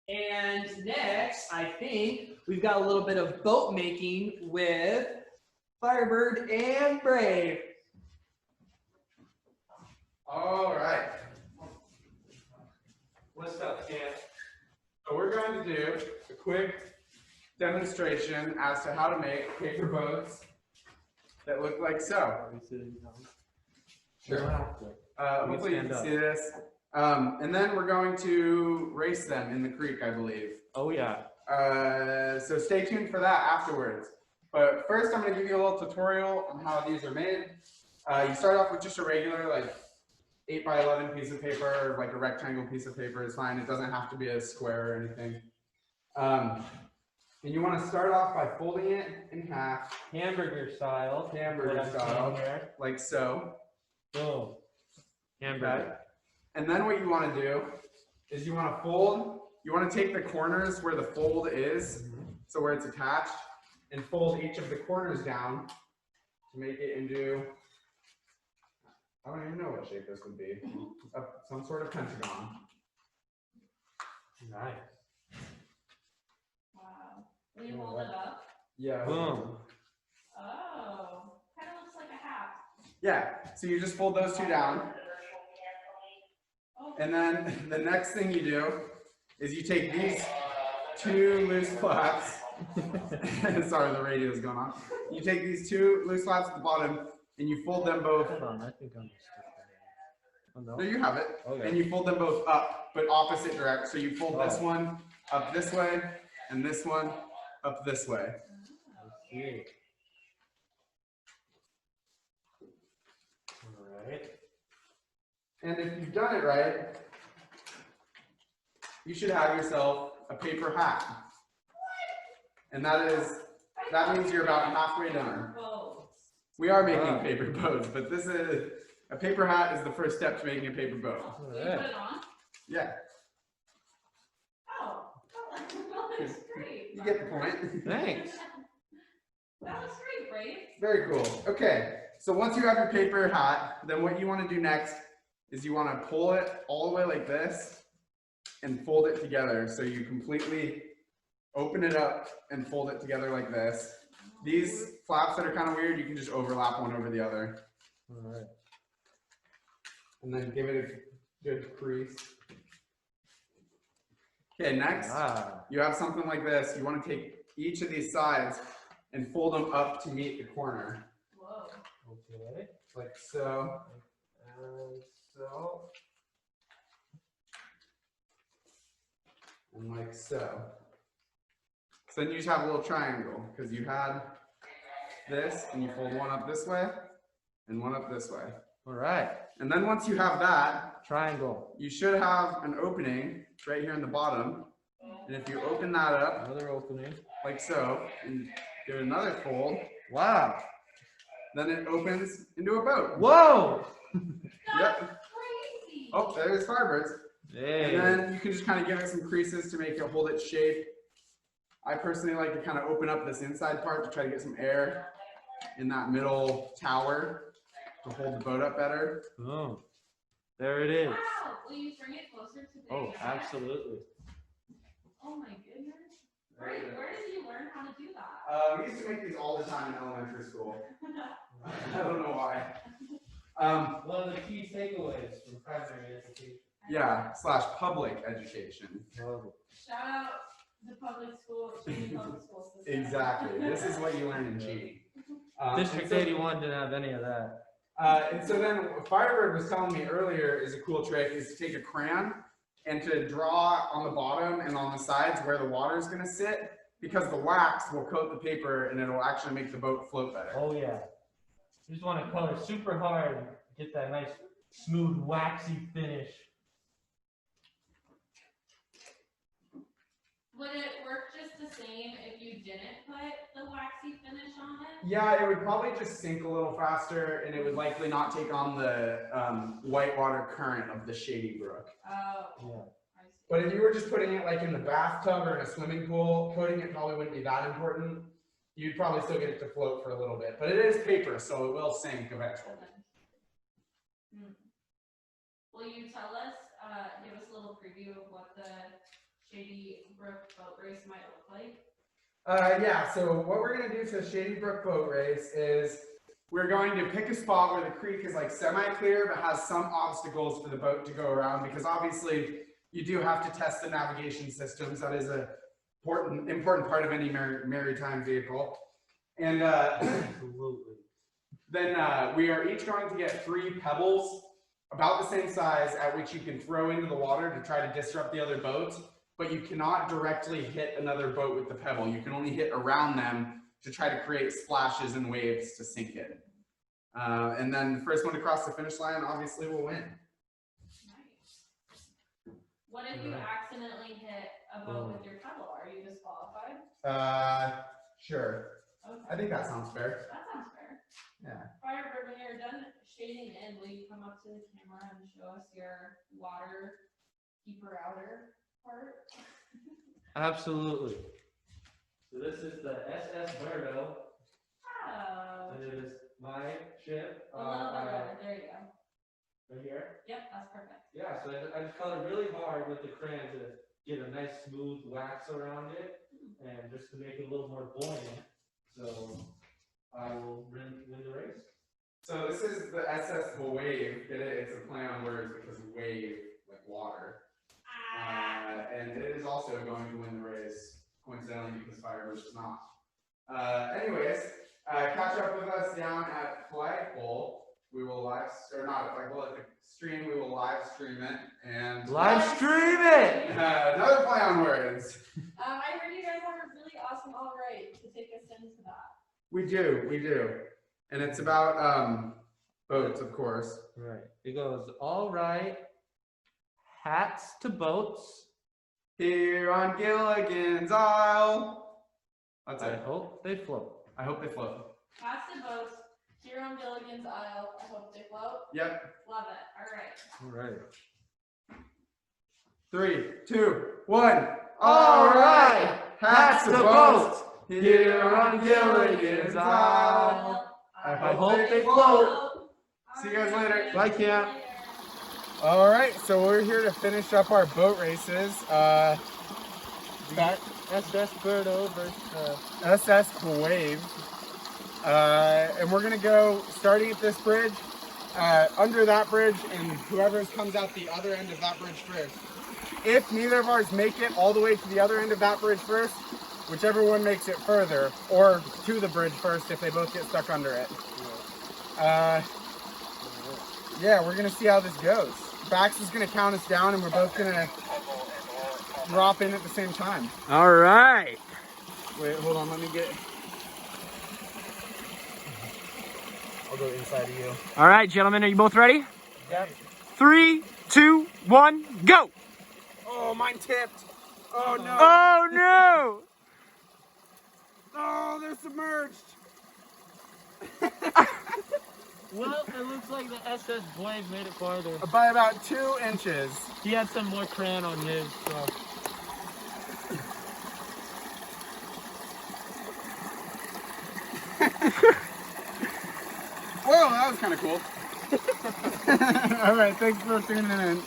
And next, I think we've got a little bit of boat making with Firebird and Brave. All right. What's up, Cam? So we're going to do a quick demonstration as to how to make paper boats that look like so. Are we sitting down? Sure. Hopefully you can stand see this. And then we're going to race them in the creek, I believe. Oh yeah. So stay tuned for that afterwards. But first I'm going to give you a little tutorial on how these are made. You start off with just a regular like 8x11 piece of paper, or like a rectangle piece of paper is fine. It doesn't have to be a square or anything. And you want to start off by folding it in half. Hamburger style. Hamburger style, like so. Boom. Hamburger. Okay. And then what you want to do is you want to fold. You want to take the corners where the fold is, so where it's attached, and fold each of the corners down to make it into, I don't even know what shape this would be, some sort of pentagon. Nice. Wow. Will you hold it up? Yeah. Boom. Oh, kind of looks like a hat. Yeah, so you just fold those two down. Oh. And then the next thing you do is you take these two loose flaps. Sorry, the radio is going on. You take these two loose flaps at the bottom and you fold them both. Hold on, I think I'm just. Oh no. There you have it. Okay. And you fold them both up, but opposite direct. So you fold this one up this way and this one up this way. Okay. All right. And if you've done it right, you should have yourself a paper hat. And that means you're about halfway done. We are making paper boats, but this is a paper hat is the first step to making a paper boat. All right. You put it on? Yeah. Oh, that looks great. You get the point. Thanks. That looks great, Brave. Very cool. Okay, so once you have your paper hat, then what you want to do next is you want to pull it all the way like this and fold it together. So you completely open it up and fold it together like this. These flaps that are kind of weird, you can just overlap one over the other. All right. And then give it a good crease. Okay, next, you have something like this. You want to take each of these sides and fold them up to meet the corner. Whoa. Okay. Like so, and so, and like so. So then you just have a little triangle, because you had this, and you fold one up this way, and one up this way. All right. And then once you have that, Triangle. you should have an opening right here in the bottom. And if you open that up, Another opening. like so, and give it another fold, Wow. then it opens into a boat. Whoa. That's Yep. crazy. Oh, there's Firebirds. Hey. And then you can just kind of give it some creases to make it hold its shape. I personally like to kind of open up this inside part to try to get some air in that middle tower to hold the boat up better. Boom. There it is. Wow. Will you bring it closer to the Oh, camera? absolutely. Oh my goodness. Where did you learn how to do that? We used to make these all the time in elementary school. I don't know why. One of the key takeaways from primary education. Yeah, / public education. Shout out the public school, Cheney public school system. Exactly. This is what you learn in Cheney. District 81 didn't have any of that. And so then what Firebird was telling me earlier is a cool trick is to take a crayon and to draw on the bottom and on the sides where the water is going to sit, because the wax will coat the paper and it'll actually make the boat float better. Oh yeah. You just want to color super hard and get that nice smooth waxy finish. Would it work just the same if you didn't put the waxy finish on it? Yeah, it would probably just sink a little faster, and it would likely not take on the whitewater current of the shady brook. Oh, Yeah. I see. But if you were just putting it like in the bathtub or in a swimming pool, coating it probably wouldn't be that important. You'd probably still get it to float for a little bit, but it is paper, so it will sink eventually. Will you tell us, give us a little preview of what the Shady Brook boat race might look like? Yeah, so what we're gonna do for the Shady Brook boat race is we're going to pick a spot where the creek is like semi-clear but has some obstacles for the boat to go around, because obviously you do have to test the navigation systems. That is a important part of any maritime vehicle. And Absolutely. then we are each going to get 3 pebbles about the same size at which you can throw into the water to try to disrupt the other boats, but you cannot directly hit another boat with the pebble. You can only hit around them to try to create splashes and waves to sink it. And then the first one to cross the finish line obviously will win. Nice. What if you accidentally hit a boat with your pebble? Are you disqualified? Sure. Okay. I think that sounds fair. That sounds fair. Yeah. Firebird, when you're done shading in, will you come up to the camera and show us your water keeper outer part? Absolutely. So this is the SS Birdo, Oh. and it is my ship. A little bit lower. There you go. Right here. Yep, that's perfect. Yeah, so I just colored really hard with the crayon to get a nice smooth wax around it, and just to make it a little more buoyant. So I will win the race. So this is the SS Wave. Get it? It's a play on words because wave, like water. And it is also going to win the race, coincidentally, because Firebird is not. Anyways, catch up with us down at Flagpole. We will live, or not at Flagpole, at the stream. We will live stream it and Live stream it! another play on words. I heard you guys have a really awesome all right to take us into that. We do, and it's about boats, of course. Right. It goes, all right, hats to boats. Here on Gilligan's Isle. That's I it. hope they float. I hope they float. Hats to boats, here on Gilligan's Isle. I hope they float. Yep. Love it. All right. All right. 3, 2, 1. All right, hats to boats. here on Gilligan's Isle. I hope they float. See you guys later. Bye, Camp. All right, so we're here to finish up our boat races. Back SS Birdo versus SS Wave. And we're gonna go starting at this bridge, under that bridge, and whoever comes out the other end of that bridge first. If neither of ours make it all the way to the other end of that bridge first, whichever one makes it further, or to the bridge first if they both get stuck under it. Yeah, we're gonna see how this goes. Bax is gonna count us down and we're both gonna drop in at the same time. All right. Wait, hold on, let me get... I'll go inside of you. All right, gentlemen, are you both ready? Yep. 3, 2, 1, go! Oh, mine tipped. Oh no. Oh no! Oh, they're submerged. Well, it looks like the SS Blade made it farther. By about 2 inches. He had some more crayon on his, so. Whoa, that was kind of cool. All right, thanks for tuning in.